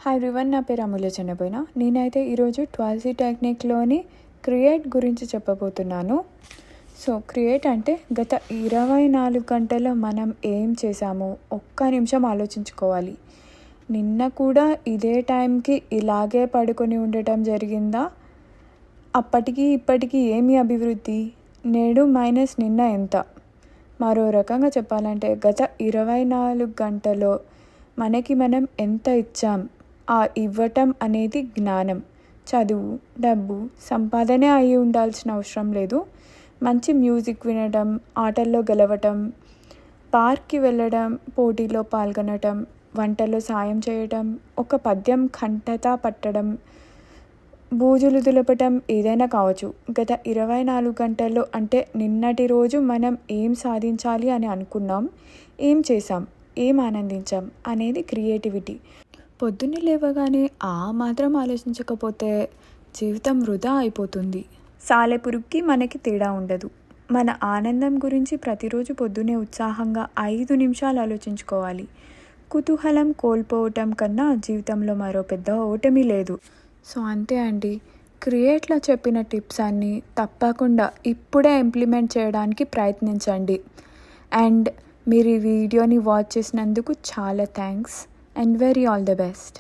Hi everyone, నా పేరు అమూల్య చెన్నబోయిన. నేనైతే ఈరోజు 12C టెక్నిక్లోని క్రియేట్ గురించి చెప్పబోతున్నాను. సో క్రియేట్ అంటే గత 24 గంటల్లో మనం ఏం చేసామో ఒక్క నిమిషం ఆలోచించుకోవాలి. నిన్న కూడా ఇదే టైంకి ఇలాగే పడుకొని ఉండటం జరిగిందా? అప్పటికి ఇప్పటికీ ఏమి అభివృద్ధి? నేడు మైనస్ నిన్న ఎంత? మరో రకంగా చెప్పాలంటే గత 24 గంటలో మనకి మనం ఎంత ఇచ్చాం? ఆ ఇవ్వటం అనేది జ్ఞానం, చదువు, డబ్బు, సంపాదనే అయి ఉండాల్సిన అవసరం లేదు. మంచి మ్యూజిక్ వినడం, ఆటల్లో గెలవటం, పార్క్కి వెళ్ళడం, పోటీలో పాల్గొనటం, వంటలో సాయం చేయటం, ఒక పద్యం కంఠతా పట్టడం, బూజులు దులపటం ఏదైనా కావచ్చు. గత 24 గంటల్లో అంటే నిన్నటి రోజు మనం ఏం సాధించాలి అని అనుకున్నాం, ఏం చేసాం, ఏం ఆనందించాం అనేది క్రియేటివిటీ. పొద్దున్నే లేవగానే ఆ మాత్రం ఆలోచించకపోతే జీవితం వృధా అయిపోతుంది. సాలెపురుగుకి మనకి తేడా ఉండదు. మన ఆనందం గురించి ప్రతిరోజు పొద్దున్నే ఉత్సాహంగా 5 నిమిషాలు ఆలోచించుకోవాలి. కుతూహలం కోల్పోవటం కన్నా జీవితంలో మరో పెద్ద ఓటమి లేదు. సో అంతే అండి. క్రియేట్లో చెప్పిన టిప్స్ అన్నీ తప్పకుండా ఇప్పుడే ఇంప్లిమెంట్ చేయడానికి ప్రయత్నించండి. అండ్ మీరు ఈ వీడియోని వాచ్ చేసినందుకు చాలా thanks and very all the best.